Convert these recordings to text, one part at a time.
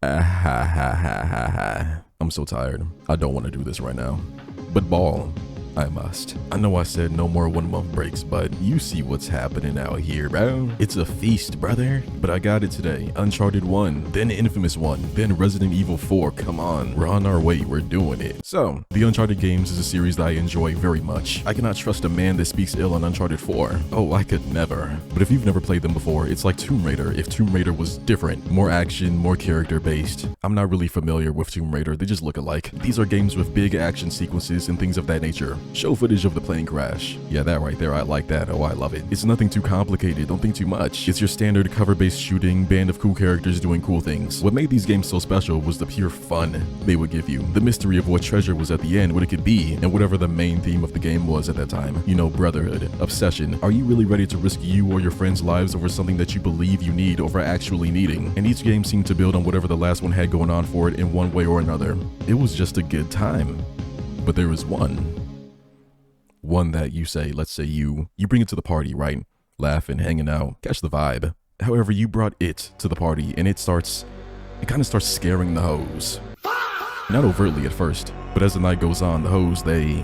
Ah, ha, ha, ha, ha, ha. I'm so tired. I don't want to do this right now. But ball, I must. I know I said no more 1 month breaks, but you see what's happening out here, bro. It's a feast, brother. But I got it today. Uncharted 1, then Infamous 1, then Resident Evil 4. Come on, we're on our way, we're doing it. So, the Uncharted games is a series that I enjoy very much. I cannot trust a man that speaks ill on Uncharted 4. Oh, I could never. But if you've never played them before, it's like Tomb Raider if Tomb Raider was different. More action, more character based. I'm not really familiar with Tomb Raider, they just look alike. These are games with big action sequences and things of that nature. Show footage of the plane crash. Yeah, that right there, I like that. Oh, I love it. It's nothing too complicated, don't think too much. It's your standard cover-based shooting, band of cool characters doing cool things. What made these games so special was the pure fun they would give you. The mystery of what treasure was at the end, what it could be, and whatever the main theme of the game was at that time. You know, brotherhood, obsession. Are you really ready to risk you or your friends' lives over something that you believe you need over actually needing? And each game seemed to build on whatever the last one had going on for it in one way or another. It was just a good time. But there was one that you say, let's say you bring it to the party, right? Laughing, hanging out, catch the vibe. However, you brought it to the party and it kind of starts scaring the hoes. Not overtly at first, but as the night goes on, the hoes, they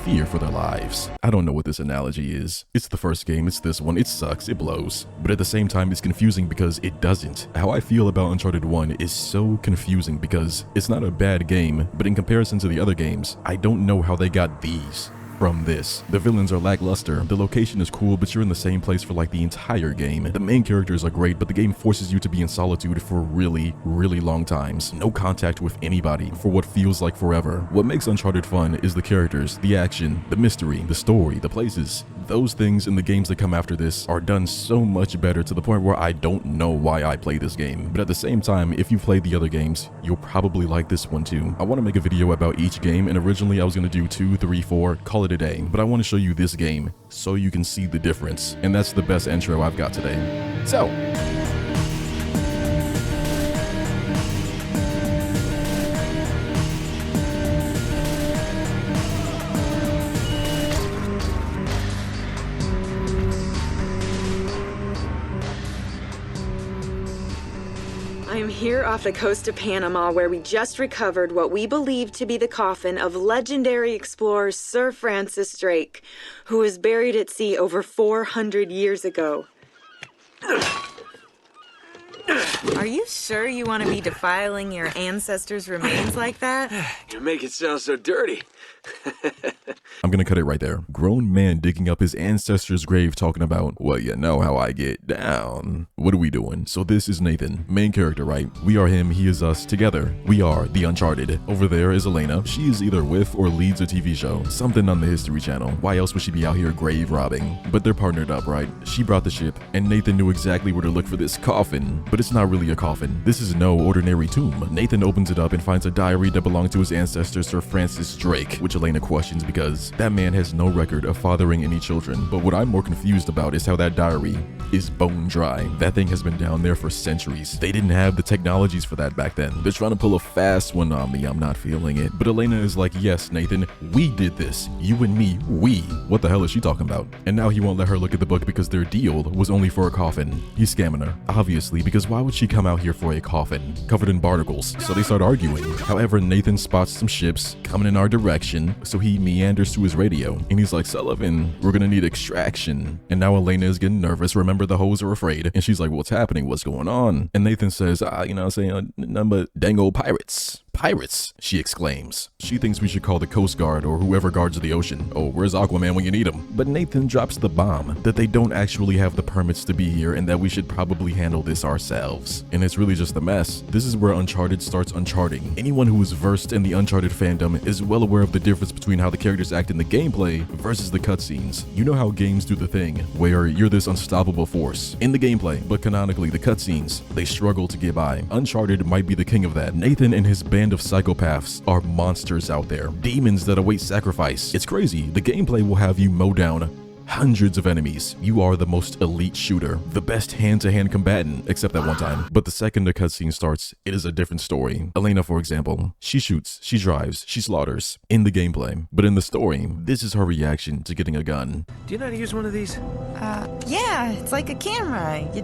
fear for their lives. I don't know what this analogy is. It's the first game, it's this one, it sucks, it blows. But at the same time, it's confusing because it doesn't. How I feel about Uncharted 1 is so confusing because it's not a bad game, but in comparison to the other games, I don't know how they got these from this. The villains are lackluster, the location is cool, but you're in the same place for like the entire game. The main characters are great, but the game forces you to be in solitude for really, really long times. No contact with anybody for what feels like forever. What makes Uncharted fun is the characters, the action, the mystery, the story, the places. Those things in the games that come after this are done so much better to the point where I don't know why I play this game. But at the same time, if you've played the other games, you'll probably like this one too. I want to make a video about each game, and originally I was going to do 2, 3, 4, call it a day. But I want to show you this game so you can see the difference. And that's the best intro I've got today. So, I'm here off the coast of Panama, where we just recovered what we believe to be the coffin of legendary explorer Sir Francis Drake, who was buried at sea over 400 years ago. Are you sure you want to be defiling your ancestors' remains like that? You make it sound so dirty. I'm gonna cut it right there. Grown man digging up his ancestor's grave talking about, well, you know how I get down. What are we doing? So this is Nathan, main character, right? We are him, he is us, together. We are the Uncharted. Over there is Elena. She is either with or leads a TV show. Something on the History Channel. Why else would she be out here grave robbing? But they're partnered up, right? She brought the ship, and Nathan knew exactly where to look for this coffin. But it's not really a coffin. This is no ordinary tomb. Nathan opens it up and finds a diary that belonged to his ancestor, Sir Francis Drake, which Elena questions because that man has no record of fathering any children. But what I'm more confused about is how that diary is bone dry. That thing has been down there for centuries. They didn't have the technologies for that back then. They're trying to pull a fast one on me. I'm not feeling it. But Elena is like, yes, Nathan, we did this. You and me, we. What the hell is she talking about? And now he won't let her look at the book because their deal was only for a coffin. He's scamming her, obviously, because why would she come out here for a coffin covered in barnacles? So they start arguing. However, Nathan spots some ships coming in our direction, so he meanders to his radio and he's like, Sullivan, we're gonna need extraction. And now Elena is getting nervous. Remember, the hoes are afraid, and she's like, what's happening? What's going on? And Nathan says, you know what I'm saying, none but dang old pirates. Pirates, she exclaims. She thinks we should call the Coast Guard or whoever guards the ocean. Oh, where's Aquaman when you need him? But Nathan drops the bomb that they don't actually have the permits to be here and that we should probably handle this ourselves. And it's really just a mess. This is where Uncharted starts uncharting. Anyone who is versed in the Uncharted fandom is well aware of the difference between how the characters act in the gameplay versus the cutscenes. You know how games do the thing where you're this unstoppable force in the gameplay, but canonically the cutscenes, they struggle to get by. Uncharted might be the king of that. Nathan and his band of psychopaths are monsters out there, demons that await sacrifice. It's crazy. The gameplay will have you mow down hundreds of enemies. You are the most elite shooter, the best hand-to-hand combatant, except that one time. But the second the cutscene starts, it is a different story. Elena, for example, she shoots, she drives, she slaughters in the gameplay. But in the story, this is her reaction to getting a gun. Do you know how to use one of these? Yeah, it's like a camera. You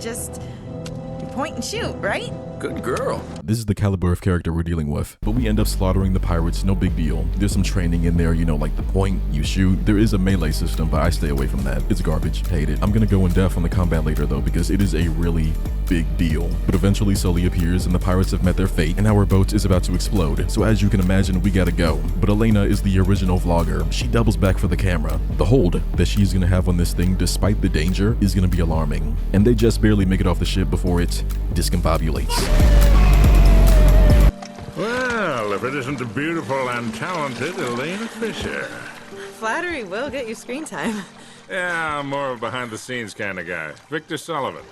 point and shoot, right? Good girl. This is the caliber of character we're dealing with. But we end up slaughtering the pirates, no big deal. There's some training in there, you know, like the point, you shoot. There is a melee system, but I stay away from that. It's garbage, hate it. I'm gonna go in depth on the combat later though, because it is a really big deal. But eventually Sully appears and the pirates have met their fate and our boat is about to explode. So as you can imagine, we gotta go. But Elena is the original vlogger. She doubles back for the camera. The hold that she's gonna have on this thing, despite the danger, is gonna be alarming. And they just barely make it off the ship before it discombobulates. Well, if it isn't the beautiful and talented Elena Fisher. Flattery will get you screen time. Yeah, I'm more of a behind-the-scenes kind of guy. Victor Sullivan.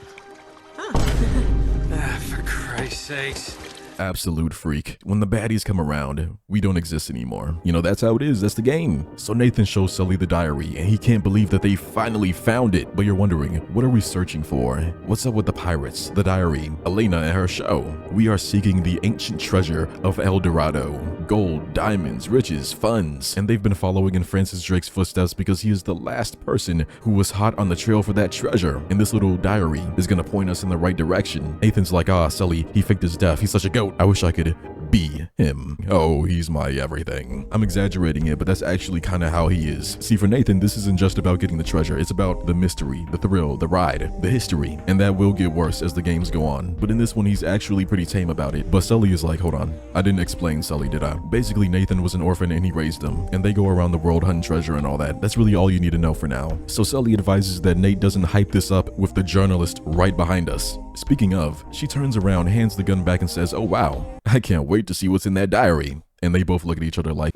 For Christ's sakes. Absolute freak. When the baddies come around, we don't exist anymore. You know, that's how it is. That's the game. So Nathan shows Sully the diary, and he can't believe that they finally found it. But you're wondering, what are we searching for? What's up with the pirates, the diary, Elena and her show? We are seeking the ancient treasure of El Dorado. Gold, diamonds, riches, funds. And they've been following in Francis Drake's footsteps because he is the last person who was hot on the trail for that treasure. And this little diary is gonna point us in the right direction. Nathan's like, Sully, he faked his death. He's such a goat. I wish I could be him. Oh, he's my everything. I'm exaggerating it, but that's actually kind of how he is. See, for Nathan, this isn't just about getting the treasure. It's about the mystery, the thrill, the ride, the history. And that will get worse as the games go on. But in this one, he's actually pretty tame about it. But Sully is like, hold on. I didn't explain Sully, did I? Basically, Nathan was an orphan and he raised him. And they go around the world hunting treasure and all that. That's really all you need to know for now. So Sully advises that Nate doesn't hype this up with the journalist right behind us. Speaking of, she turns around, hands the gun back and says, oh wow, I can't wait to see what's in that diary. And they both look at each other like...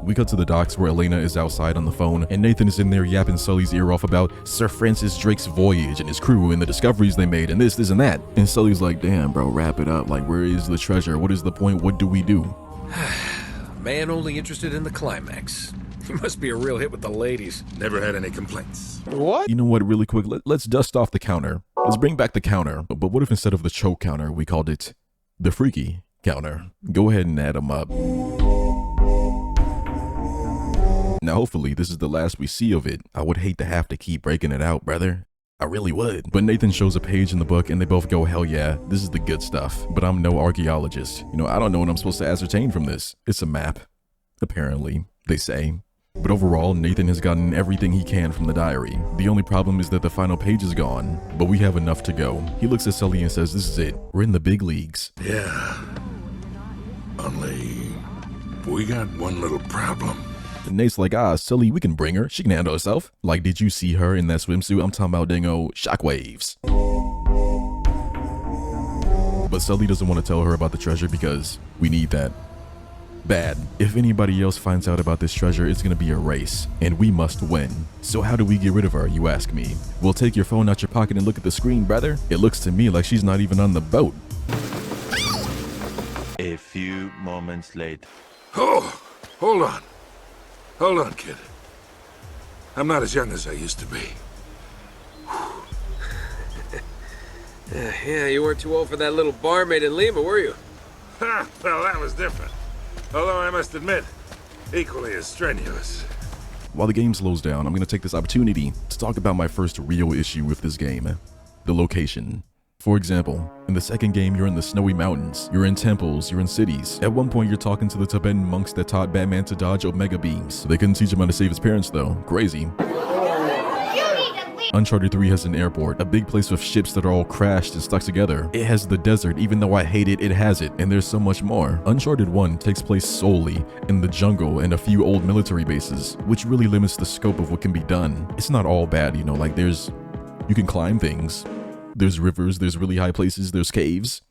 We cut to the docks where Elena is outside on the phone and Nathan is in there yapping Sully's ear off about Sir Francis Drake's voyage and his crew and the discoveries they made and this and that. And Sully's like, damn bro, wrap it up. Like, where is the treasure? What is the point? What do we do? Man only interested in the climax. He must be a real hit with the ladies. Never had any complaints. What? You know what, really quick, let's dust off the counter. Let's bring back the counter. But what if instead of the choke counter, we called it the freaky counter? Go ahead and add them up. Now, hopefully, this is the last we see of it. I would hate to have to keep breaking it out, brother. I really would. But Nathan shows a page in the book and they both go, hell yeah, this is the good stuff. But I'm no archaeologist. You know, I don't know what I'm supposed to ascertain from this. It's a map, apparently, they say. But overall, Nathan has gotten everything he can from the diary. The only problem is that the final page is gone, but we have enough to go. He looks at Sully and says, this is it. We're in the big leagues. Yeah. Only... we got one little problem. And Nate's like, Sully, we can bring her. She can handle herself. Like, did you see her in that swimsuit? I'm talking about dingo shockwaves. But Sully doesn't want to tell her about the treasure because we need that. Bad. If anybody else finds out about this treasure, it's gonna be a race, and we must win. So how do we get rid of her, you ask me? Well, take your phone out your pocket and look at the screen, brother. It looks to me like she's not even on the boat. A few moments later. Oh, hold on. Hold on, kid. I'm not as young as I used to be. Yeah, you weren't too old for that little barmaid in Lima, were you? Ha! Well, that was different. Although I must admit, equally as strenuous. While the game slows down, I'm going to take this opportunity to talk about my first real issue with this game. The location. For example, in the second game, you're in the snowy mountains, you're in temples, you're in cities. At one point, you're talking to the Tibetan monks that taught Batman to dodge Omega beams. They couldn't teach him how to save his parents though. Crazy. Uncharted 3 has an airport, a big place with ships that are all crashed and stuck together. It has the desert, even though I hate it, it has it, and there's so much more. Uncharted 1 takes place solely in the jungle and a few old military bases, which really limits the scope of what can be done. It's not all bad, you know, like you can climb things. There's rivers, there's really high places, there's caves.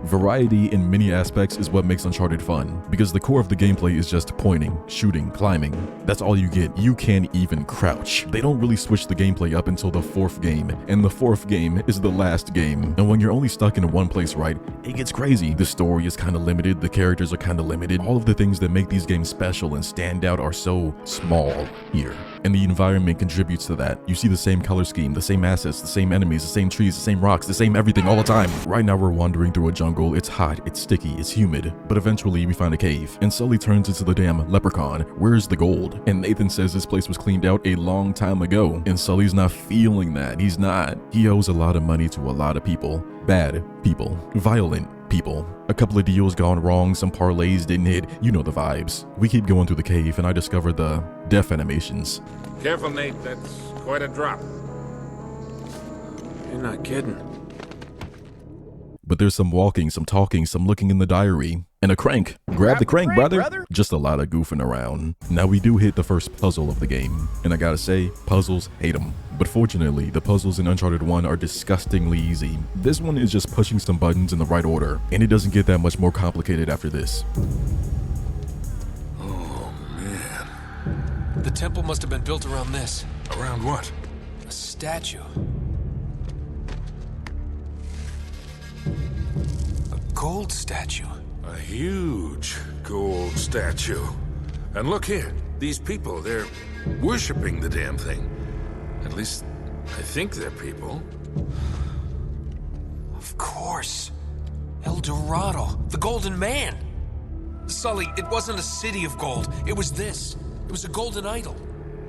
Variety in many aspects is what makes Uncharted fun, because the core of the gameplay is just pointing, shooting, climbing. That's all you get. You can't even crouch. They don't really switch the gameplay up until the fourth game, and the fourth game is the last game. And when you're only stuck in one place, right, it gets crazy. The story is kind of limited, the characters are kind of limited. All of the things that make these games special and stand out are so small here. And the environment contributes to that. You see the same color scheme, the same assets, the same enemies, the same trees, the same rocks, the same everything all the time. Right now we're wandering through a jungle. It's hot, it's sticky, it's humid. But eventually we find a cave, and Sully turns into the damn leprechaun. Where's the gold? And Nathan says this place was cleaned out a long time ago. And Sully's not feeling that. He's not. He owes a lot of money to a lot of people. bad people, violent people. A couple of deals gone wrong, some parlays didn't hit, you know the vibes. We keep going through the cave and I discover the death animations. Careful, Nate. That's quite a drop. You're not kidding. But there's some walking, some talking, some looking in the diary, and a crank. Grab the crank, brother. Just a lot of goofing around. Now we do hit the first puzzle of the game, and I gotta say, puzzles, hate them. But fortunately, the puzzles in Uncharted 1 are disgustingly easy. This one is just pushing some buttons in the right order, and it doesn't get that much more complicated after this. Oh, man. The temple must have been built around this. Around what? A statue. A gold statue. A huge gold statue. And look here. These people, they're worshipping the damn thing. At least, I think they're people. Of course. El Dorado, the Golden Man. Sully, it wasn't a city of gold. It was this. It was a golden idol.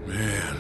Man,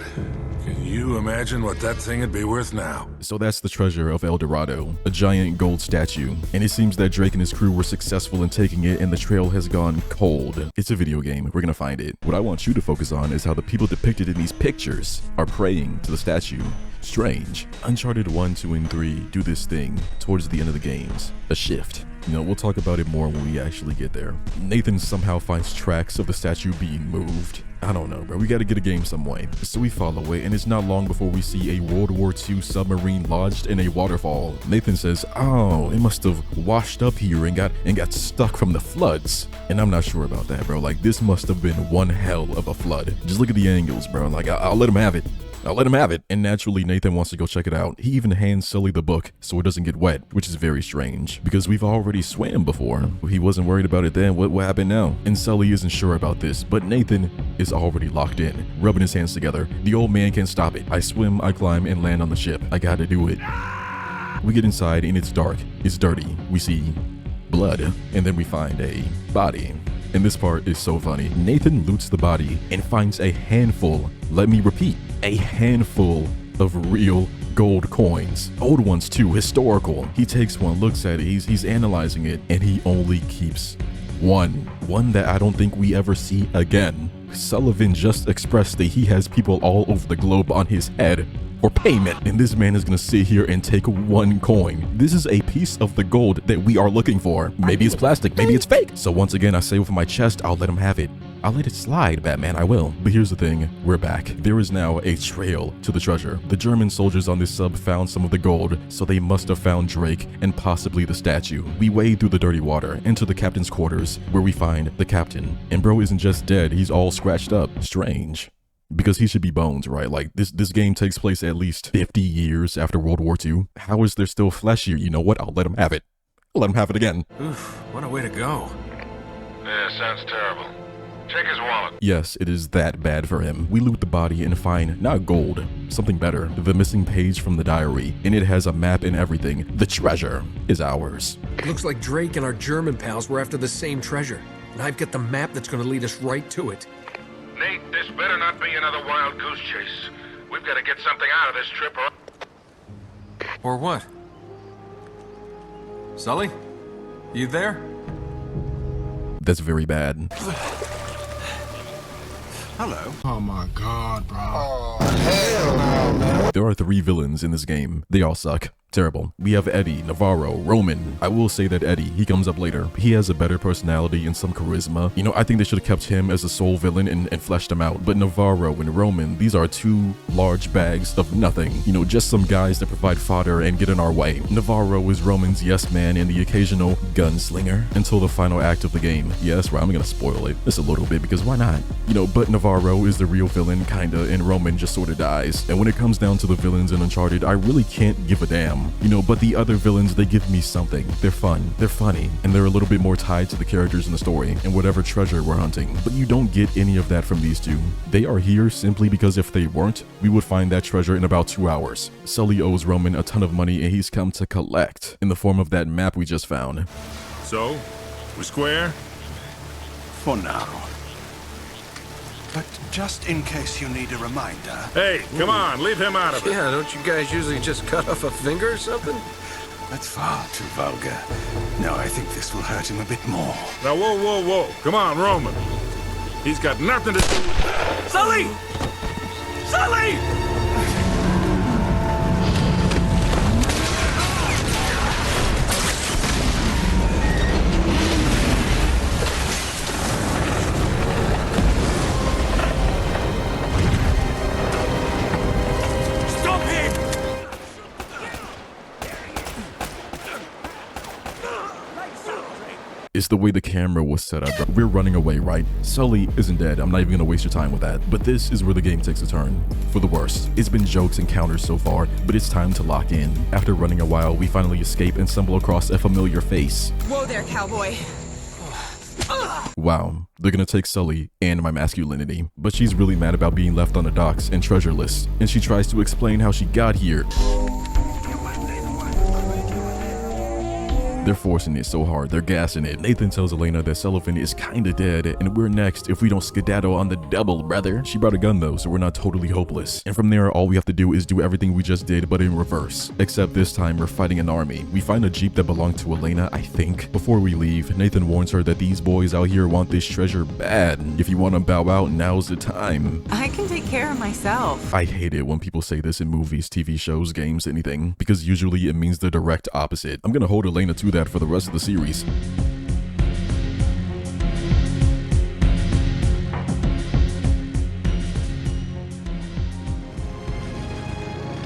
can you imagine what that thing would be worth now? So that's the treasure of El Dorado, a giant gold statue. And it seems that Drake and his crew were successful in taking it and the trail has gone cold. It's a video game, we're gonna find it. What I want you to focus on is how the people depicted in these pictures are praying to the statue. Strange. Uncharted 1, 2, and 3 do this thing towards the end of the games. A shift. You know, we'll talk about it more when we actually get there. Nathan somehow finds tracks of the statue being moved. I don't know, bro. We gotta get a game some way. So we follow it, and it's not long before we see a World War II submarine lodged in a waterfall. Nathan says, oh, it must have washed up here and got stuck from the floods. And I'm not sure about that, bro. Like, this must have been one hell of a flood. Just look at the angles, bro. Like, I'll let him have it. I'll let him have it. And naturally, Nathan wants to go check it out. He even hands Sully the book so it doesn't get wet, which is very strange because we've already swam before. He wasn't worried about it then. What happened now? And Sully isn't sure about this, but Nathan is already locked in, rubbing his hands together. The old man can't stop it. I swim, I climb, and land on the ship. I gotta do it. We get inside and it's dark. It's dirty. We see blood, and then we find a body. And this part is so funny. Nathan loots the body and finds a handful, let me repeat, a handful of real gold coins. Old ones too, historical. He takes one, looks at it, he's analyzing it, and he only keeps one that I don't think we ever see again. Sullivan just expressed that he has people all over the globe on his head for payment, and this man is gonna sit here and take one coin. This is a piece of the gold that we are looking for. Maybe it's plastic, maybe it's fake. So once again, I say with my chest, I'll let him have it. I'll let it slide, Batman, I will. But here's the thing, we're back. There is now a trail to the treasure. The German soldiers on this sub found some of the gold, so they must have found Drake and possibly the statue. We wade through the dirty water, into the captain's quarters, where we find the captain. And bro isn't just dead, he's all scratched up. Strange. Because he should be bones, right? Like, this game takes place at least 50 years after World War II. How is there still flesh here? You know what? I'll let him have it. I'll let him have it again. Oof, what a way to go. Yeah, sounds terrible. Check his wallet. Yes, it is that bad for him. We loot the body and find, not gold, something better. The missing page from the diary, and it has a map and everything. The treasure is ours. It looks like Drake and our German pals were after the same treasure. And I've got the map that's gonna lead us right to it. Nate, this better not be another wild goose chase. We've got to get something out of this trip or... Or what? Sully? You there? That's very bad. Hello. Oh my god, bro. Oh, hell no, man. There are 3 villains in this game. They all suck. Terrible. We have Eddie, Navarro, Roman. I will say that Eddie, he comes up later. He has a better personality and some charisma. You know, I think they should have kept him as a sole villain and fleshed him out. But Navarro and Roman, these are 2 large bags of nothing. You know, just some guys that provide fodder and get in our way. Navarro is Roman's yes man and the occasional gunslinger until the final act of the game. Yeah, that's right. I'm gonna spoil it just a little bit because why not? You know, but Navarro is the real villain, kinda, and Roman just sorta dies. And when it comes down to the villains in Uncharted, I really can't give a damn. You know, but the other villains, they give me something. They're fun, they're funny, and they're a little bit more tied to the characters in the story and whatever treasure we're hunting. But you don't get any of that from these 2. They are here simply because if they weren't, we would find that treasure in about 2 hours. Sully owes Roman a ton of money and he's come to collect in the form of that map we just found. So, we square? For now. But just in case you need a reminder. Hey, come on, leave him out of it. Yeah, don't you guys usually just cut off a finger or something? That's far too vulgar. No, I think this will hurt him a bit more. Now, whoa, whoa, whoa. Come on, Roman. He's got nothing to do with... Sully! Sully! Stop him! It's the way the camera was set up. We're running away, right? Sully isn't dead. I'm not even gonna waste your time with that. But this is where the game takes a turn. For the worst. It's been jokes and counters so far, but it's time to lock in. After running a while, we finally escape and stumble across a familiar face. Whoa there, cowboy. Wow, they're gonna take Sully and my masculinity. But she's really mad about being left on the docks and treasureless. And she tries to explain how she got here. They're forcing it so hard, they're gassing it. Nathan tells Elena that Sullivan is kinda dead, and we're next if we don't skedaddle on the double, brother. She brought a gun though, so we're not totally hopeless. And from there, all we have to do is do everything we just did, but in reverse. Except this time, we're fighting an army. We find a jeep that belonged to Elena, I think. Before we leave, Nathan warns her that these boys out here want this treasure bad. If you want to bow out, now's the time. I can take care of myself. I hate it when people say this in movies, TV shows, games, anything, because usually it means the direct opposite. I'm gonna hold Elena to that for the rest of the series.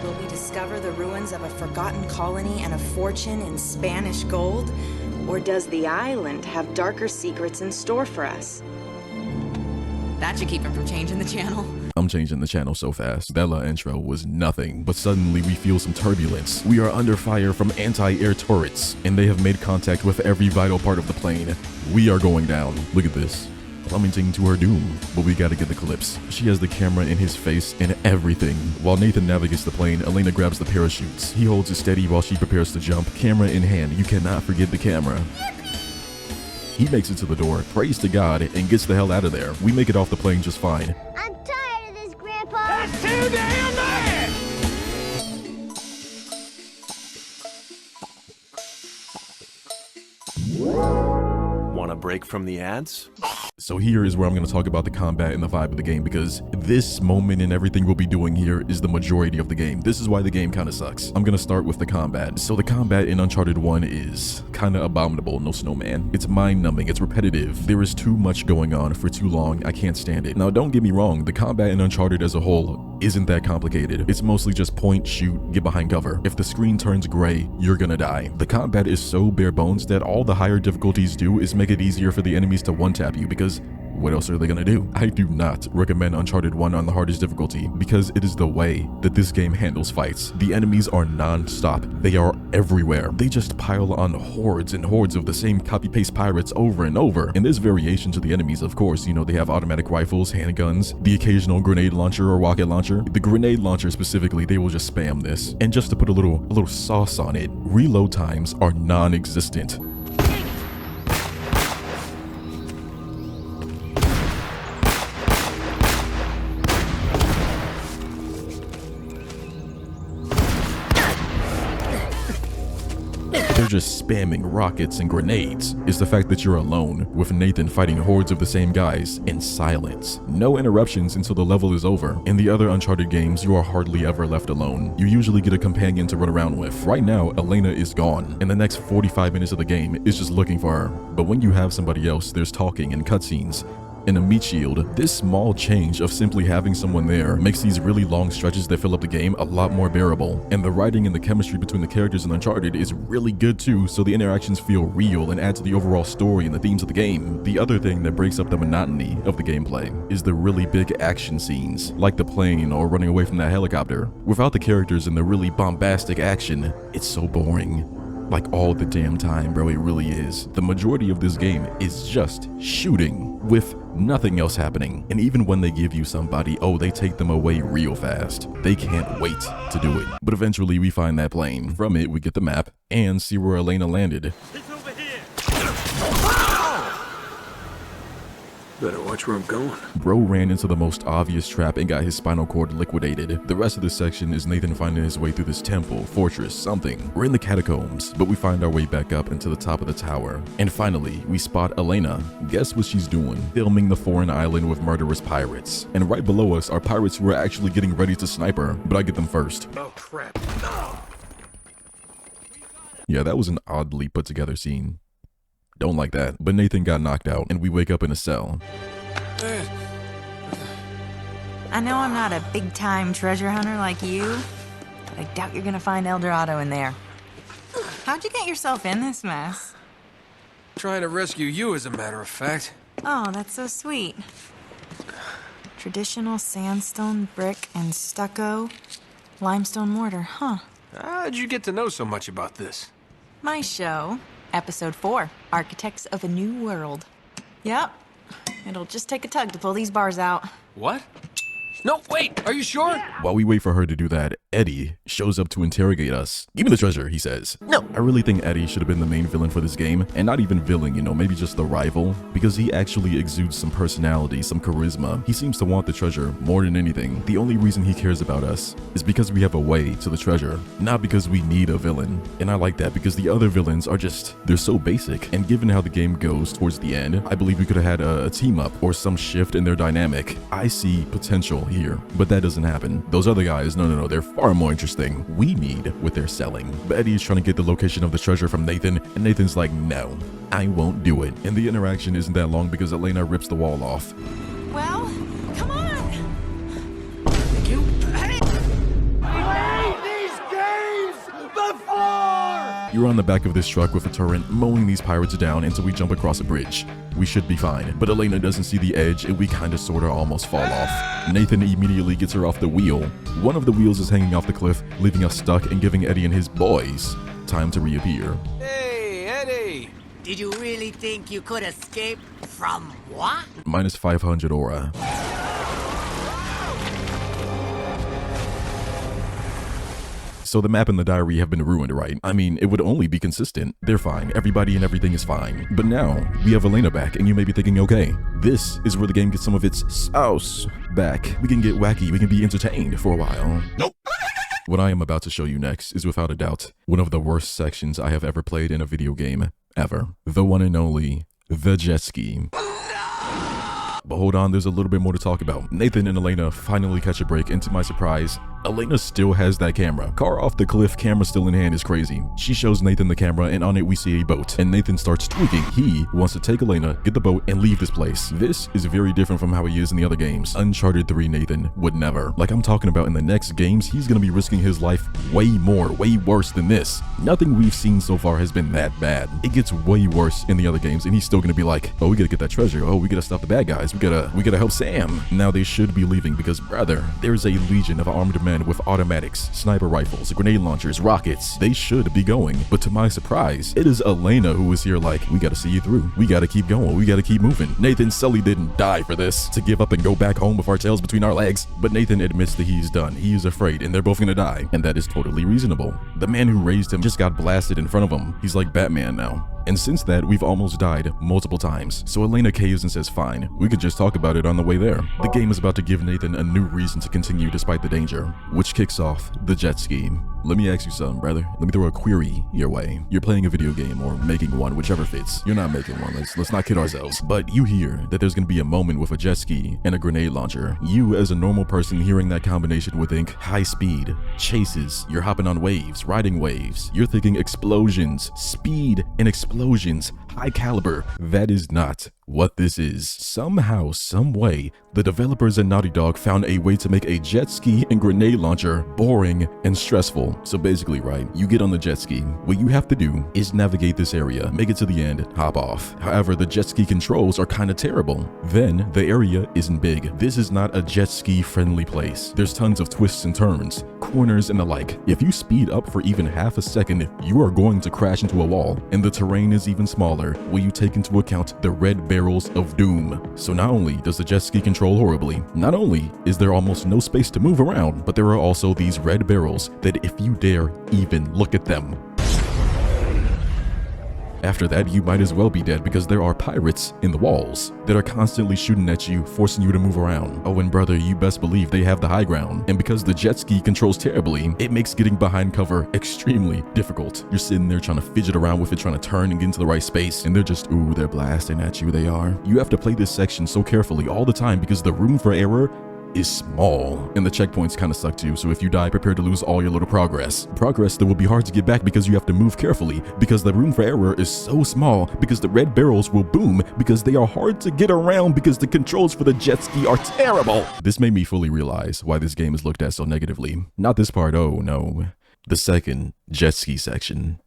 Will we discover the ruins of a forgotten colony and a fortune in Spanish gold? Or does the island have darker secrets in store for us? That should keep him from changing the channel. I'm changing the channel so fast. That little intro was nothing, but suddenly we feel some turbulence. We are under fire from anti-air turrets, and they have made contact with every vital part of the plane. We are going down. Look at this. Plummeting to her doom. But we gotta get the clips. She has the camera in his face and everything. While Nathan navigates the plane, Elena grabs the parachutes. He holds it steady while she prepares to jump, camera in hand. You cannot forget the camera. He makes it to the door, prays to God, and gets the hell out of there. We make it off the plane just fine. I'm tired of this, Grandpa. That's too damn bad! Want a break from the ads? So here is where I'm going to talk about the combat and the vibe of the game, because this moment and everything we'll be doing here is the majority of the game. This is why the game kind of sucks. I'm going to start with the combat. So the combat in Uncharted 1 is kind of abominable, no snowman. It's mind-numbing, it's repetitive. There is too much going on for too long. I can't stand it. Now don't get me wrong, the combat in Uncharted as a whole isn't that complicated. It's mostly just point, shoot, get behind cover. If the screen turns gray, you're gonna die. The combat is so bare bones that all the higher difficulties do is make it easier for the enemies to one-tap you, because what else are they gonna do? I do not recommend Uncharted 1 on the hardest difficulty, because it is the way that this game handles fights. The enemies are non-stop. They are everywhere. They just pile on hordes and hordes of the same copy-paste pirates over and over. And there's variation to the enemies, of course. You know, they have automatic rifles, handguns, the occasional grenade launcher or rocket launcher. The grenade launcher specifically, they will just spam this. And just to put a little sauce on it, reload times are non-existent. They're just spamming rockets and grenades. It's the fact that you're alone, with Nathan fighting hordes of the same guys, in silence. No interruptions until the level is over. In the other Uncharted games, you are hardly ever left alone. You usually get a companion to run around with. Right now, Elena is gone, and the next 45 minutes of the game is just looking for her. But when you have somebody else, there's talking and cutscenes. And a meat shield. This small change of simply having someone there makes these really long stretches that fill up the game a lot more bearable. And the writing and the chemistry between the characters in Uncharted is really good too, so the interactions feel real and add to the overall story and the themes of the game. The other thing that breaks up the monotony of the gameplay is the really big action scenes, like the plane or running away from that helicopter. Without the characters and the really bombastic action, it's so boring. Like all the damn time, bro, it really is. The majority of this game is just shooting with nothing else happening. And even when they give you somebody, oh, they take them away real fast. They can't wait to do it. But eventually we find that plane. From it, we get the map and see where Elena landed. It's over here! Better watch where I'm going. Bro ran into the most obvious trap and got his spinal cord liquidated. The rest of this section is Nathan finding his way through this temple, fortress, something. We're in the catacombs, but we find our way back up into the top of the tower. And finally, we spot Elena. Guess what she's doing? Filming the foreign island with murderous pirates. And right below us are pirates who are actually getting ready to snipe her, but I get them first. Oh, crap. No. Yeah, that was an oddly put together scene. Don't like that. But Nathan got knocked out, and we wake up in a cell. I know I'm not a big-time treasure hunter like you, but I doubt you're gonna find El Dorado in there. How'd you get yourself in this mess? Trying to rescue you, as a matter of fact. Oh, that's so sweet. Traditional sandstone, brick, and stucco, limestone mortar, huh? How'd you get to know so much about this? My show, Episode 4, Architects of a New World. Yep, it'll just take a tug to pull these bars out. What? No, wait, are you sure? While we wait for her to do that, Eddie shows up to interrogate us. Give me the treasure, he says. No, I really think Eddie should have been the main villain for this game, and not even villain, you know, maybe just the rival, because he actually exudes some personality, some charisma. He seems to want the treasure more than anything. The only reason he cares about us is because we have a way to the treasure, not because we need a villain. And I like that because the other villains are just, they're so basic. And given how the game goes towards the end, I believe we could have had a team up or some shift in their dynamic. I see potential here, but that doesn't happen. Those other guys, no, they're far more interesting. We need what they're selling. But Eddie is trying to get the location of the treasure from Nathan, and Nathan's like, no, I won't do it. And the interaction isn't that long because Elena rips the wall off. Well, come on! Thank you. Hey! You're on the back of this truck with a turret, mowing these pirates down until we jump across a bridge. We should be fine, but Elena doesn't see the edge and we kinda sorta almost fall off. Nathan immediately gets her off the wheel. One of the wheels is hanging off the cliff, leaving us stuck and giving Eddie and his boys time to reappear. Hey, Eddie! Did you really think you could escape from what? Minus 500 aura. So the map and the diary have been ruined, right? I mean, it would only be consistent. They're fine. Everybody and everything is fine. But now, we have Elena back, and you may be thinking, okay, this is where the game gets some of its sauce back. We can get wacky. We can be entertained for a while. Nope. What I am about to show you next is without a doubt one of the worst sections I have ever played in a video game, ever. The one and only, the jet ski. But hold on, there's a little bit more to talk about. Nathan and Elena finally catch a break, and to my surprise, Elena still has that camera. Car off the cliff, camera still in hand is crazy. She shows Nathan the camera, and on it we see a boat. And Nathan starts tweaking. He wants to take Elena, get the boat, and leave this place. This is very different from how he is in the other games. Uncharted 3 Nathan would never. Like I'm talking about in the next games, he's gonna be risking his life way more, way worse than this. Nothing we've seen so far has been that bad. It gets way worse in the other games, and he's still gonna be like, oh, we gotta get that treasure. Oh, we gotta stop the bad guys. We gotta help Sam. Now they should be leaving because, brother, there's a legion of armed men with automatics, sniper rifles, grenade launchers, rockets. They should be going. But to my surprise, it is Elena who is here like, we gotta see you through. We gotta keep going. We gotta keep moving. Nathan Sully didn't die for this, to give up and go back home with our tails between our legs. But Nathan admits that he's done. He is afraid and they're both gonna die. And that is totally reasonable. The man who raised him just got blasted in front of him. He's like Batman now. And since that, we've almost died multiple times. So Elena caves and says, fine, we could just talk about it on the way there. The game is about to give Nathan a new reason to continue despite the danger, which kicks off the jet ski. Let me ask you something, brother. Let me throw a query your way. You're playing a video game or making one, whichever fits. You're not making one, let's not kid ourselves. But you hear that there's gonna be a moment with a jet ski and a grenade launcher. You, as a normal person hearing that combination, would think high speed, chases, you're hopping on waves, riding waves. You're thinking explosions, speed and explosions, high caliber. That is not what this is. Somehow, some way, the developers at Naughty Dog found a way to make a jet ski and grenade launcher boring and stressful. So basically, right, you get on the jet ski. What you have to do is navigate this area, make it to the end, hop off. However, the jet ski controls are kind of terrible. Then, the area isn't big. This is not a jet ski friendly place. There's tons of twists and turns, corners and the like. If you speed up for even half a second, you are going to crash into a wall. And the terrain is even smaller when you take into account the red barrels of doom. So not only does the jet ski control horribly, not only is there almost no space to move around, but there are also these red barrels that if you dare even look at them, After that, you might as well be dead because there are pirates in the walls that are constantly shooting at you, forcing you to move around. Oh, and brother, you best believe they have the high ground. And because the jet ski controls terribly, it makes getting behind cover extremely difficult. You're sitting there trying to fidget around with it, trying to turn and get into the right space, and they're just, ooh, they're blasting at you, they are. You have to play this section so carefully all the time because the room for error is small, and the checkpoints kind of suck too, so if you die, prepare to lose all your little progress that will be hard to get back because you have to move carefully, because the room for error is so small, because the red barrels will boom, because they are hard to get around, because the controls for the jet ski are terrible. This made me fully realize why this game is looked at so negatively. Not this part, oh no, the second jet ski section.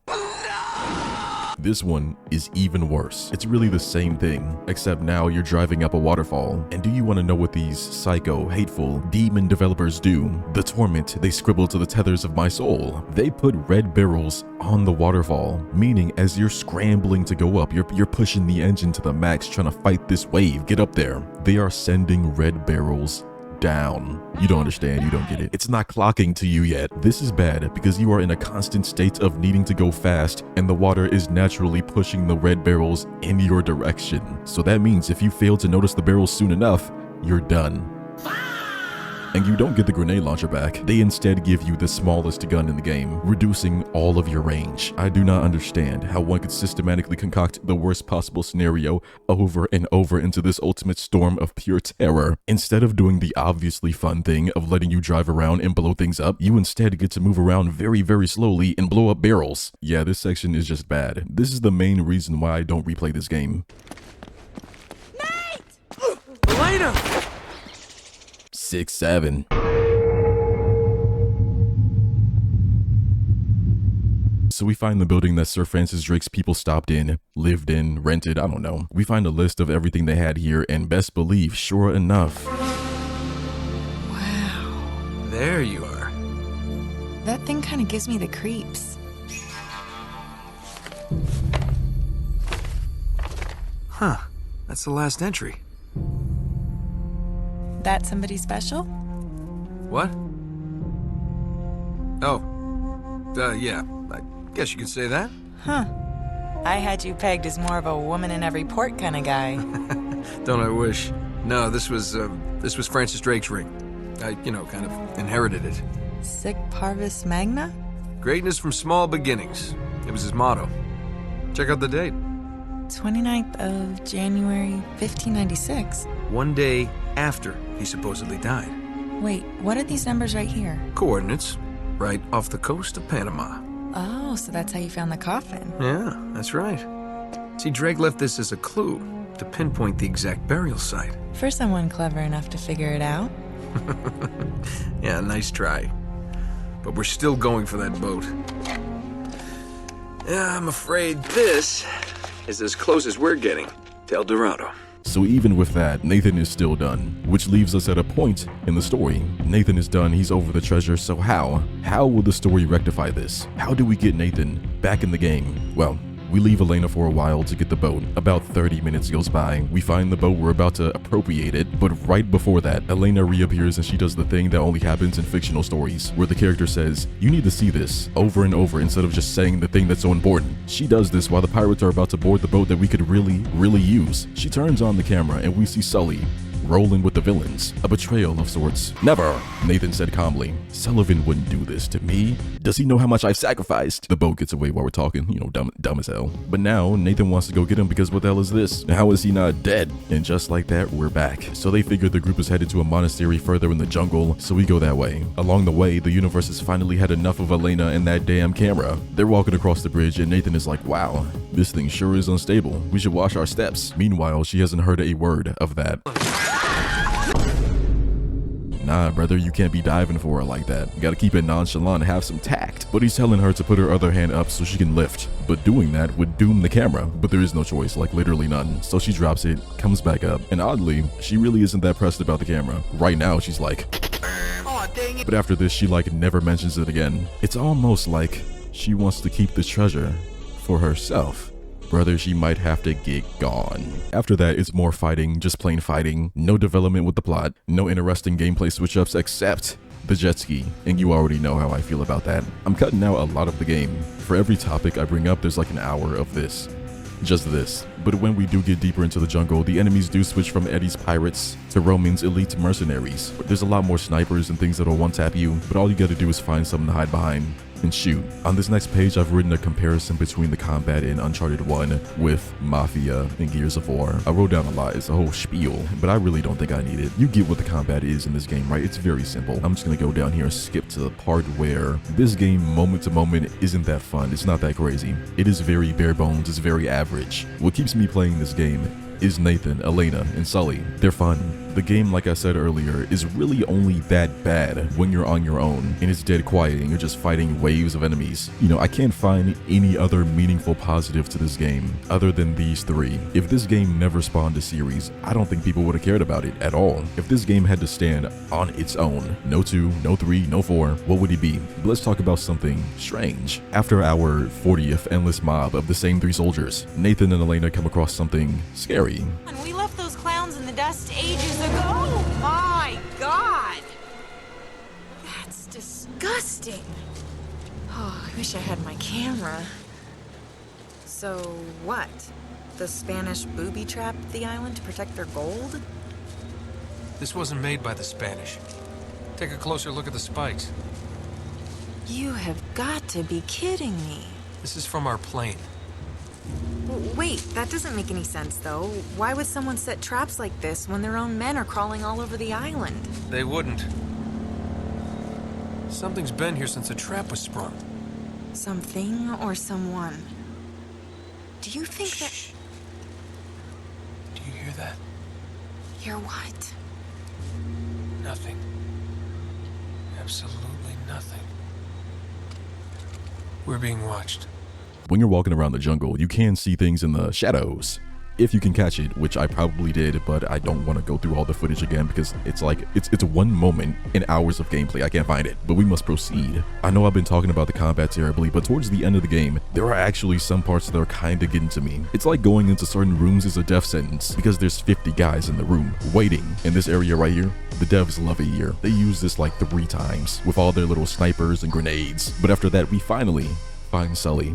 This one is even worse. It's really the same thing, except now you're driving up a waterfall. And do you want to know what these psycho, hateful, demon developers do? The torment they scribble to the tethers of my soul. They put red barrels on the waterfall, meaning as you're scrambling to go up, you're pushing the engine to the max, trying to fight this wave, get up there. They are sending red barrels down. You don't understand, you don't get it. It's not clocking to you yet. This is bad because you are in a constant state of needing to go fast, and the water is naturally pushing the red barrels in your direction. So that means if you fail to notice the barrels soon enough, you're done. And you don't get the grenade launcher back. They instead give you the smallest gun in the game, reducing all of your range. I do not understand how one could systematically concoct the worst possible scenario over and over into this ultimate storm of pure terror. Instead of doing the obviously fun thing of letting you drive around and blow things up, you instead get to move around very, very slowly and blow up barrels. Yeah, this section is just bad. This is the main reason why I don't replay this game. Nate! Elena! 6-7. So we find the building that Sir Francis Drake's people stopped in, lived in, rented, I don't know. We find a list of everything they had here, and best believe, sure enough. Wow. There you are. That thing kind of gives me the creeps. Huh. That's the last entry. That somebody special? What? Oh. Yeah. I guess you could say that. Huh. I had you pegged as more of a woman in every port kind of guy. Don't I wish? No, this was Francis Drake's ring. I, kind of inherited it. Sic Parvis Magna? Greatness from small beginnings. It was his motto. Check out the date. 29th of January, 1596. One day after he supposedly died. Wait, what are these numbers right here? Coordinates, right off the coast of Panama. Oh, so that's how you found the coffin. Yeah, that's right. See, Drake left this as a clue to pinpoint the exact burial site. For someone clever enough to figure it out. Yeah, nice try. But we're still going for that boat. Yeah, I'm afraid this is as close as we're getting to El Dorado. So even with that, Nathan is still done, which leaves us at a point in the story. Nathan is done, he's over the treasure, so how? How will the story rectify this? How do we get Nathan back in the game? Well, we leave Elena for a while to get the boat. About 30 minutes goes by. We find the boat, we're about to appropriate it, but right before that, Elena reappears and she does the thing that only happens in fictional stories, where the character says, you need to see this, over and over instead of just saying the thing that's so important. She does this while the pirates are about to board the boat that we could really use. She turns on the camera and we see Sully rolling with the villains, a betrayal of sorts. Never, Nathan said calmly. Sullivan wouldn't do this to me. Does he know how much I've sacrificed? The boat gets away while we're talking, dumb as hell. But now Nathan wants to go get him because what the hell is this? How is he not dead? And just like that, we're back. So they figured the group is headed to a monastery further in the jungle, so we go that way. Along the way, the universe has finally had enough of Elena and that damn camera. They're walking across the bridge and Nathan is like, wow, this thing sure is unstable. We should watch our steps. Meanwhile, she hasn't heard a word of that. Nah, brother, you can't be diving for her like that. You gotta keep it nonchalant and have some tact. But he's telling her to put her other hand up so she can lift. But doing that would doom the camera. But there is no choice, like literally none. So she drops it, comes back up. And oddly, she really isn't that pressed about the camera. Right now, she's like... But after this, she never mentions it again. It's almost like she wants to keep the treasure for herself. Brother, she might have to get gone. After that, it's more fighting, just plain fighting. No development with the plot. No interesting gameplay switch-ups except the jet ski. And you already know how I feel about that. I'm cutting out a lot of the game. For every topic I bring up, there's like an hour of this. just this. But when we do get deeper into the jungle, the enemies do switch from Eddie's pirates to Roman's elite mercenaries. There's a lot more snipers and things that'll one-tap you, but all you gotta do is find something to hide behind and shoot. On this next page, I've written a comparison between the combat in Uncharted 1 with Mafia and Gears of War. I wrote down a lot, it's a whole spiel, but I really don't think I need it. You get what the combat is in this game, right? It's very simple. I'm just gonna go down here and skip to the part where this game, moment to moment, isn't that fun. It's not that crazy. It is very bare bones, it's very average. What keeps me playing this game is Nathan, Elena, and Sully. They're fun. The game, like I said earlier, is really only that bad when you're on your own and it's dead quiet and you're just fighting waves of enemies. You know, I can't find any other meaningful positive to this game other than these three. If this game never spawned a series, I don't think people would have cared about it at all. If this game had to stand on its own, no 2, no 3, no 4, what would it be? But let's talk about something strange. After our 40th endless mob of the same 3 soldiers, Nathan and Elena come across something scary. And we left those clowns in the dust ages ago. Oh my god! That's disgusting. Oh, I wish I had my camera. So what? The Spanish booby-trapped the island to protect their gold? This wasn't made by the Spanish. Take a closer look at the spikes. You have got to be kidding me. This is from our plane. Wait, that doesn't make any sense, though. Why would someone set traps like this when their own men are crawling all over the island? They wouldn't. Something's been here since a trap was sprung. Something or someone? Do you think that... Do you hear that? Hear what? Nothing. Absolutely nothing. We're being watched. When you're walking around the jungle, you can see things in the shadows. If you can catch it, which I probably did, but I don't want to go through all the footage again because it's like, it's one moment in hours of gameplay. I can't find it, but we must proceed. I know I've been talking about the combat terribly, but towards the end of the game, there are actually some parts that are kind of getting to me. It's like going into certain rooms is a death sentence because there's 50 guys in the room waiting. In this area right here, the devs love it here. They use this like 3 times with all their little snipers and grenades. But after that, we finally find Sully.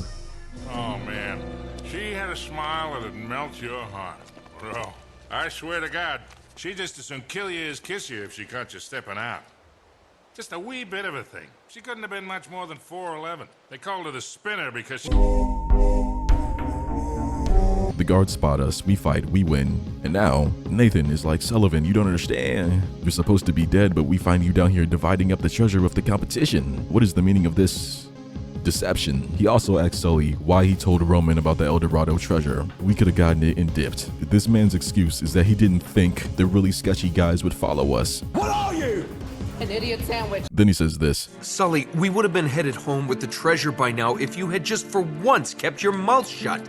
Oh, man. She had a smile that'd melt your heart. Bro, I swear to God, she'd just as soon kill you as kiss you if she caught you stepping out. Just a wee bit of a thing. She couldn't have been much more than 4'11". They called her the spinner because she... The guards spot us, we fight, we win. And now, Nathan is like, Sullivan, you don't understand. You're supposed to be dead, but we find you down here dividing up the treasure with the competition. What is the meaning of this? Deception. He also asked Sully why he told Roman about the El Dorado treasure. We could have gotten it and dipped. This man's excuse is that he didn't think the really sketchy guys would follow us. What are you? An idiot sandwich. Then he says this. Sully, we would have been headed home with the treasure by now if you had just for once kept your mouth shut.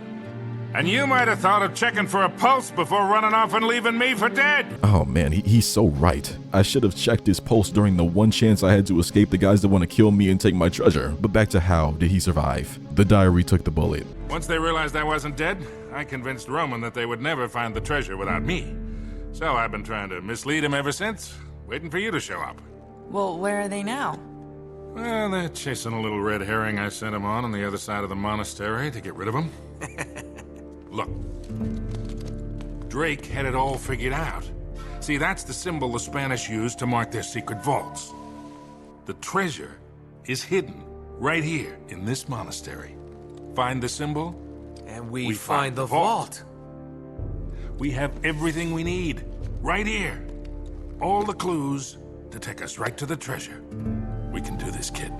And you might have thought of checking for a pulse before running off and leaving me for dead. Oh man, he's so right. I should have checked his pulse during the one chance I had to escape the guys that want to kill me and take my treasure. But back to how did he survive? The diary took the bullet. Once they realized I wasn't dead, I convinced Roman that they would never find the treasure without me. So I've been trying to mislead him ever since, waiting for you to show up. Well, where are they now? Well, they're chasing a little red herring I sent him on the other side of the monastery to get rid of him. Look, Drake had it all figured out. See, that's the symbol the Spanish used to mark their secret vaults. The treasure is hidden right here in this monastery. Find the symbol, and we find the vault. We have everything we need right here. All the clues to take us right to the treasure. We can do this, kid.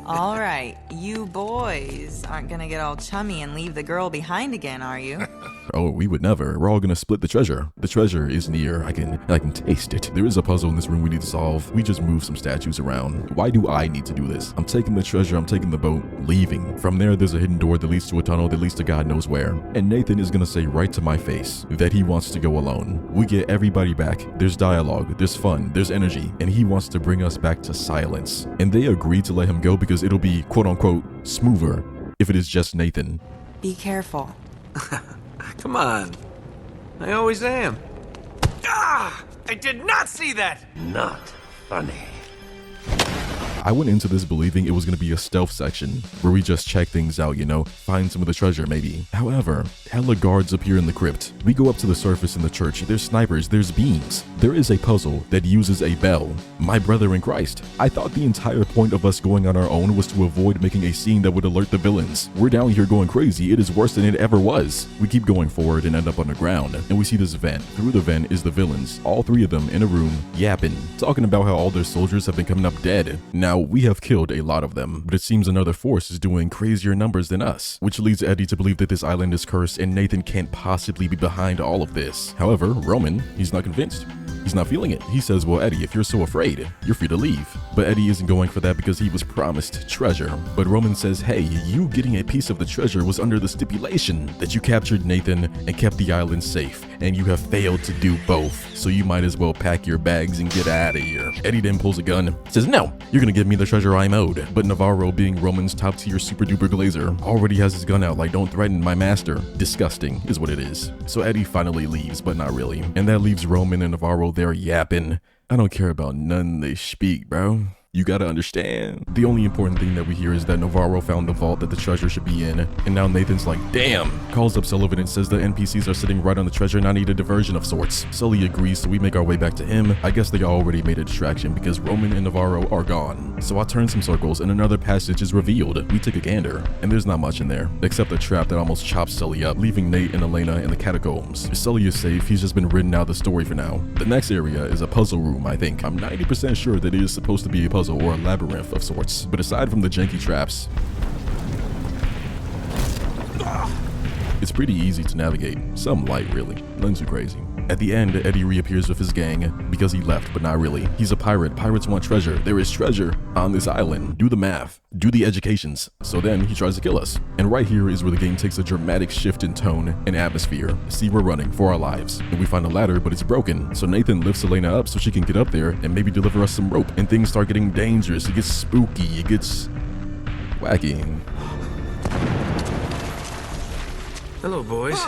All right, you boys aren't gonna get all chummy and leave the girl behind again, are you? Oh, we would never. We're all gonna split the treasure. The treasure is near. I can taste it. There is a puzzle in this room we need to solve. We just move some statues around. Why do I need to do this? I'm taking the treasure, I'm taking the boat, leaving. From there, there's a hidden door that leads to a tunnel that leads to God knows where. And Nathan is gonna say right to my face that he wants to go alone. We get everybody back. There's dialogue, there's fun, there's energy, and he wants to bring us back to silence. And they agree to let him go because it'll be quote unquote smoother if it is just Nathan. Be careful. Come on. I always am. Ah! I did not see that! Not funny. I went into this believing it was going to be a stealth section where we just check things out, you know, find some of the treasure maybe. However, hella guards appear in the crypt. We go up to the surface in the church. There's snipers, there's beams. There is a puzzle that uses a bell. My brother in Christ, I thought the entire point of us going on our own was to avoid making a scene that would alert the villains. We're down here going crazy. It is worse than it ever was. We keep going forward and end up underground, and we see this vent. Through the vent is the villains, all three of them in a room, yapping, talking about how all their soldiers have been coming up dead. Now, we have killed a lot of them, but it seems another force is doing crazier numbers than us, which leads Eddie to believe that this island is cursed and Nathan can't possibly be behind all of this. However, Roman, he's not convinced. He's not feeling it. He says, well, Eddie, if you're so afraid, you're free to leave. But Eddie isn't going for that because he was promised treasure. But Roman says, hey, you getting a piece of the treasure was under the stipulation that you captured Nathan and kept the island safe, and you have failed to do both. So you might as well pack your bags and get out of here. Eddie then pulls a gun, says, no, you're gonna give me the treasure I'm owed. But Navarro, being Roman's top tier super duper glazer, already has his gun out like, don't threaten my master. Disgusting is what it is. So Eddie finally leaves, but not really. And that leaves Roman and Navarro there yapping. I don't care about none they speak, bro. You gotta understand. The only important thing that we hear is that Navarro found the vault that the treasure should be in, and now Nathan's like, damn. Calls up Sullivan and says the NPCs are sitting right on the treasure and I need a diversion of sorts. Sully agrees, so we make our way back to him. I guess they already made a distraction because Roman and Navarro are gone. So I turn some circles and another passage is revealed. We take a gander, and there's not much in there, except a trap that almost chops Sully up, leaving Nate and Elena in the catacombs. Sully is safe, he's just been written out of the story for now. The next area is a puzzle room, I think. I'm 90% sure that it is supposed to be a puzzle or a labyrinth of sorts, but aside from the janky traps, it's pretty easy to navigate. Some light, really, nothing too crazy. At the end, Eddie reappears with his gang because he left, but not really. He's a pirate. Pirates want treasure. There is treasure on this island. Do the math. Do the educations. So then he tries to kill us. And right here is where the game takes a dramatic shift in tone and atmosphere. See, we're running for our lives. And we find a ladder, but it's broken. So Nathan lifts Elena up so she can get up there and maybe deliver us some rope. And things start getting dangerous. It gets spooky. It gets wacky. Hello, boys.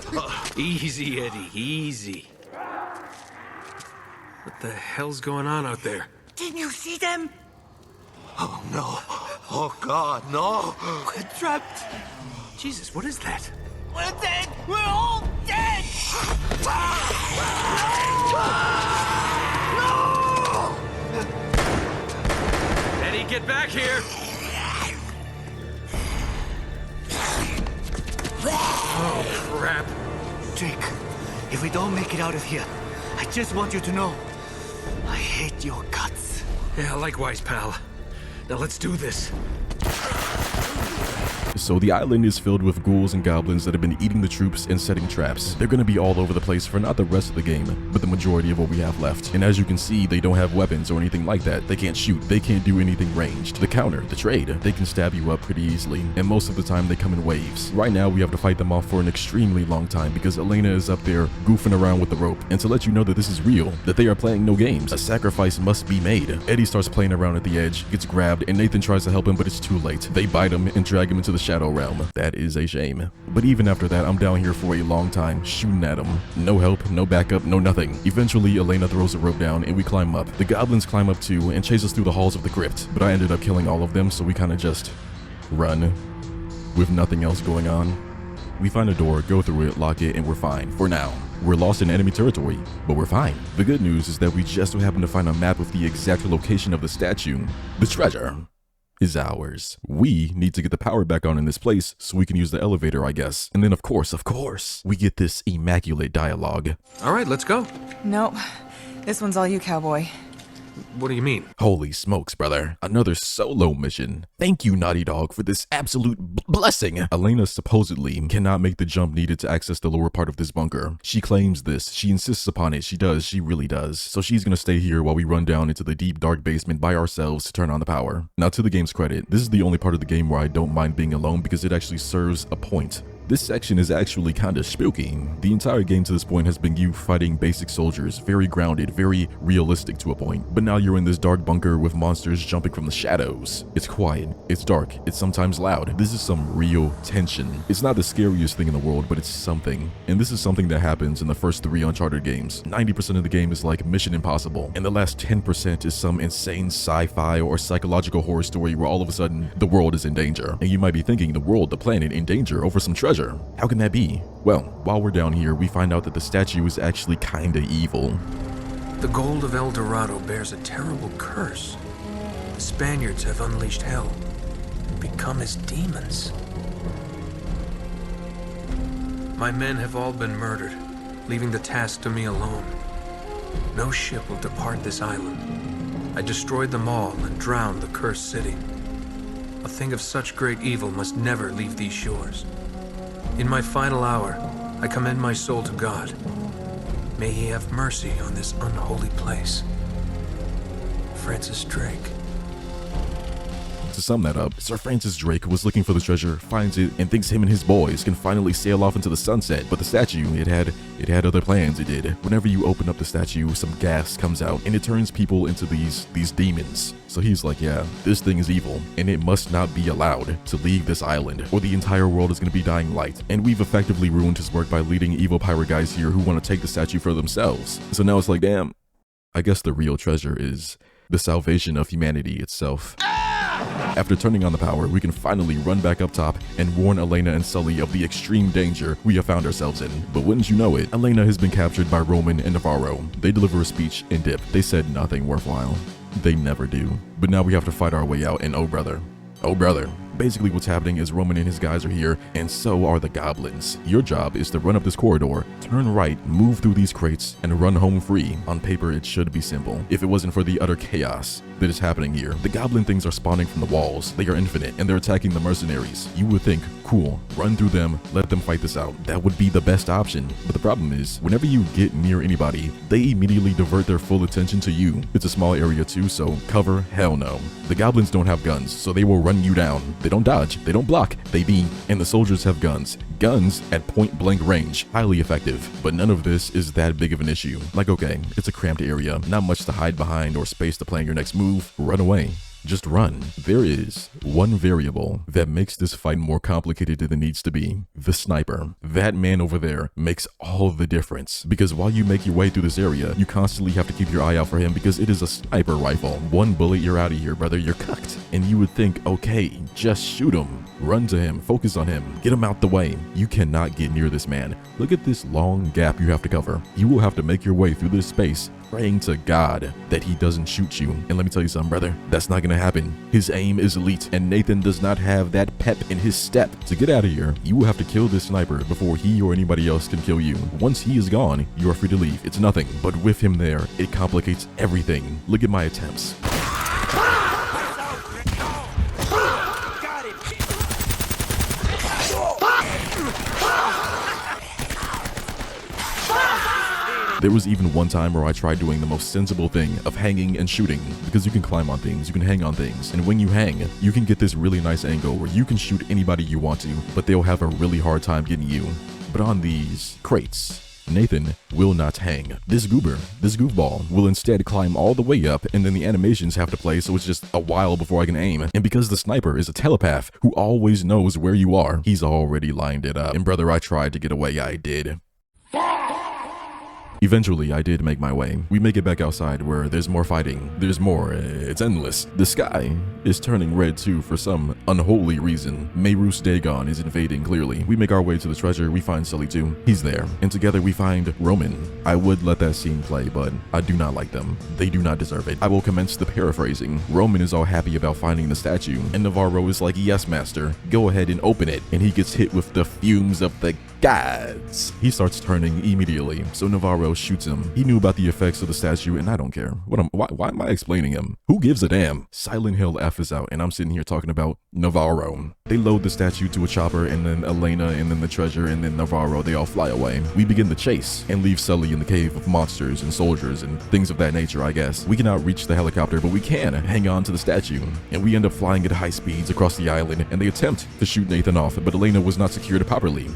Easy, Eddie, easy. What the hell's going on out there? Didn't you see them? Oh, no. Oh, God, no. We're trapped. Jesus, what is that? We're dead. We're all dead. No! Eddie, get back here! Oh, crap. Jake, if we don't make it out of here, I just want you to know, I hate your guts. Yeah, likewise, pal. Now let's do this. So the island is filled with ghouls and goblins that have been eating the troops and setting traps. They're going to be all over the place for not the rest of the game, but the majority of what we have left. And as you can see, they don't have weapons or anything like that. They can't shoot. They can't do anything ranged. The counter, the trade, they can stab you up pretty easily. And most of the time they come in waves. Right now we have to fight them off for an extremely long time because Elena is up there goofing around with the rope. And to let you know that this is real, that they are playing no games, a sacrifice must be made. Eddie starts playing around at the edge, gets grabbed, and Nathan tries to help him, but it's too late. They bite him and drag him into the shadow realm. That is a shame. But even after that, I'm down here for a long time, shooting at him. No help, no backup, no nothing. Eventually, Elena throws a rope down and we climb up. The goblins climb up too and chase us through the halls of the crypt. But I ended up killing all of them, so we kind of just run with nothing else going on. We find a door, go through it, lock it, and we're fine for now. We're lost in enemy territory, but we're fine. The good news is that we just so happen to find a map with the exact location of the statue. The treasure is ours. We need to get the power back on in this place so we can use the elevator, I guess. And then of course, we get this immaculate dialogue. All right, let's go. Nope. This one's all you, cowboy. What do you mean? Holy smokes, brother. Another solo mission. Thank you, Naughty Dog, for this absolute blessing. Elena supposedly cannot make the jump needed to access the lower part of this bunker. She claims this. She insists upon it. She does. She really does. So she's gonna stay here while we run down into the deep, dark basement by ourselves to turn on the power. Now, to the game's credit, this is the only part of the game where I don't mind being alone because it actually serves a point. This section is actually kinda spooky. The entire game to this point has been you fighting basic soldiers, very grounded, very realistic to a point. But now you're in this dark bunker with monsters jumping from the shadows. It's quiet, it's dark, it's sometimes loud. This is some real tension. It's not the scariest thing in the world, but it's something. And this is something that happens in the first 3 Uncharted games. 90% of the game is like Mission Impossible, and the last 10% is some insane sci-fi or psychological horror story where all of a sudden the world is in danger. And you might be thinking the world, the planet, in danger over some treasure. How can that be? Well, while we're down here, we find out that the statue is actually kinda evil. The gold of El Dorado bears a terrible curse. The Spaniards have unleashed hell and become as demons. My men have all been murdered, leaving the task to me alone. No ship will depart this island. I destroyed them all and drowned the cursed city. A thing of such great evil must never leave these shores. In my final hour, I commend my soul to God. May he have mercy on this unholy place. Francis Drake. To sum that up, Sir Francis Drake was looking for the treasure, finds it, and thinks him and his boys can finally sail off into the sunset. But the statue, it had other plans, it did. Whenever you open up the statue, some gas comes out, and it turns people into these demons. So he's like, yeah, this thing is evil, and it must not be allowed to leave this island, or the entire world is going to be dying light. And we've effectively ruined his work by leading evil pirate guys here who want to take the statue for themselves. So now it's like, damn, I guess the real treasure is the salvation of humanity itself. After turning on the power, we can finally run back up top and warn Elena and Sully of the extreme danger we have found ourselves in. But wouldn't you know it, Elena has been captured by Roman and Navarro. They deliver a speech and dip. They said nothing worthwhile. They never do. But now we have to fight our way out, and oh brother. Basically what's happening is Roman and his guys are here, and so are the goblins. Your job is to run up this corridor, turn right, move through these crates, and run home free. On paper, it should be simple, if it wasn't for the utter chaos that is happening here. The goblin things are spawning from the walls. They are infinite, and they're attacking the mercenaries. You would think, cool, run through them, let them fight this out. That would be the best option. But the problem is, whenever you get near anybody, they immediately divert their full attention to you. It's a small area too, so cover, hell no. The goblins don't have guns, so they will run you down. They don't dodge, they don't block, they beam. And the soldiers have guns. Guns at point blank range, highly effective. But none of this is that big of an issue. Like, okay, it's a cramped area, not much to hide behind or space to plan your next move. Run away. Just run. There is one variable that makes this fight more complicated than it needs to be. The sniper. That man over there makes all the difference. Because while you make your way through this area, you constantly have to keep your eye out for him because it is a sniper rifle. One bullet, you're out of here, brother. You're cooked. And you would think, okay, just shoot him. Run to him. Focus on him. Get him out the way. You cannot get near this man. Look at this long gap you have to cover. You will have to make your way through this space, praying to God that he doesn't shoot you. And let me tell you something, brother, that's not gonna happen. His aim is elite, and Nathan does not have that pep in his step. To get out of here, you will have to kill this sniper before he or anybody else can kill you. Once he is gone, you are free to leave. It's nothing, but with him there, it complicates everything. Look at my attempts. There was even one time where I tried doing the most sensible thing of hanging and shooting, because you can climb on things, you can hang on things, and when you hang, you can get this really nice angle where you can shoot anybody you want to, but they'll have a really hard time getting you. But on these crates, Nathan will not hang. This goofball will instead climb all the way up, and then the animations have to play, so it's just a while before I can aim. And because the sniper is a telepath who always knows where you are, he's already lined it up. And brother, I tried to get away, I did. Eventually, I did make my way. We make it back outside where there's more fighting. There's more. It's endless. The sky is turning red too for some unholy reason. Meyrus Dagon is invading clearly. We make our way to the treasure. We find Sully too. He's there. And together we find Roman. I would let that scene play, but I do not like them. They do not deserve it. I will commence the paraphrasing. Roman is all happy about finding the statue, and Navarro is like, yes, master. Go ahead and open it. And he gets hit with the fumes of the gods. He starts turning immediately. So Navarro Navarro shoots him. He knew about the effects of the statue, and I don't care. Why am I explaining him? Who gives a damn? Silent Hill F is out, and I'm sitting here talking about Navarro. They load the statue to a chopper, and then Elena, and then the treasure, and then Navarro, they all fly away. We begin the chase, and leave Sully in the cave of monsters and soldiers and things of that nature, I guess. We cannot reach the helicopter, but we can hang on to the statue, and we end up flying at high speeds across the island, and they attempt to shoot Nathan off, but Elena was not secured properly.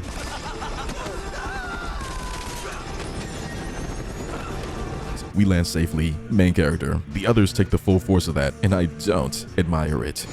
We land safely, main character. The others take the full force of that, and I don't admire it.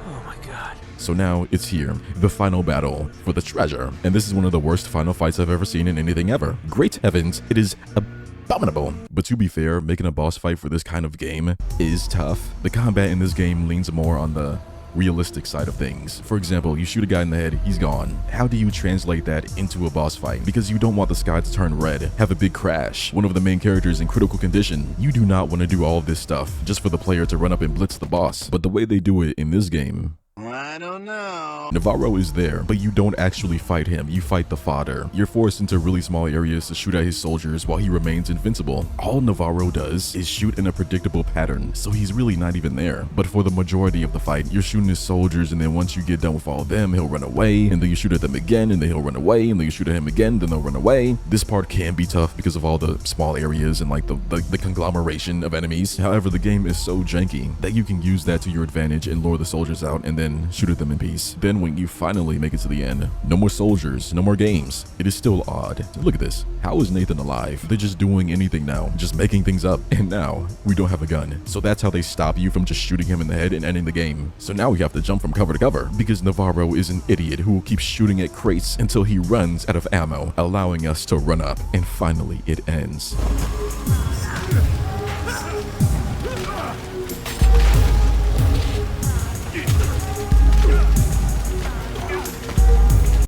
Oh my god. So now it's here, the final battle for the treasure. And this is one of the worst final fights I've ever seen in anything ever. Great heavens, it is abominable. But to be fair, making a boss fight for this kind of game is tough. The combat in this game leans more on the realistic side of things. For example, you shoot a guy in the head, he's gone. How do you translate that into a boss fight? Because you don't want the sky to turn red, have a big crash, one of the main characters in critical condition. You do not want to do all of this stuff just for the player to run up and blitz the boss. But the way they do it in this game, I don't know. Navarro is there, but you don't actually fight him, you fight the fodder. You're forced into really small areas to shoot at his soldiers while he remains invincible. All Navarro does is shoot in a predictable pattern, so he's really not even there. But for the majority of the fight, you're shooting his soldiers, and then once you get done with all of them, he'll run away, and then you shoot at them again, and then he'll run away, and then you shoot at him again, then they'll run away. This part can be tough because of all the small areas and like the conglomeration of enemies. However, the game is so janky that you can use that to your advantage and lure the soldiers out and then shoot at them in peace. Then when you finally make it to the end, no more soldiers, no more games. It is still odd. Look at this. How is Nathan alive? They're just doing anything now, just making things up. And now we don't have a gun. So that's how they stop you from just shooting him in the head and ending the game. So now we have to jump from cover to cover because Navarro is an idiot who will keep shooting at crates until he runs out of ammo, allowing us to run up. And finally it ends.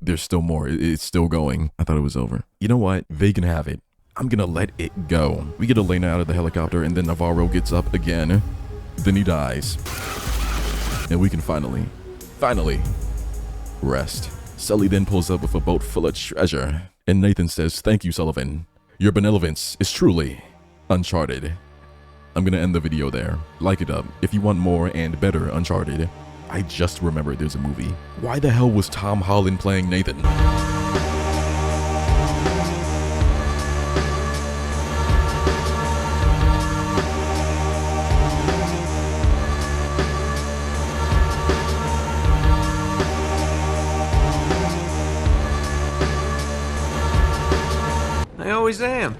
There's still more. It's still going. I thought it was over. You know what? They can have it. I'm gonna let it go. We get Elena out of the helicopter, and then Navarro gets up again. Then he dies. And we can finally rest. Sully then pulls up with a boat full of treasure. And Nathan says, "Thank you, Sullivan. Your benevolence is truly Uncharted." I'm gonna end the video there. Like it up if you want more and better Uncharted. I just remembered there's a movie. Why the hell was Tom Holland playing Nathan? I always am.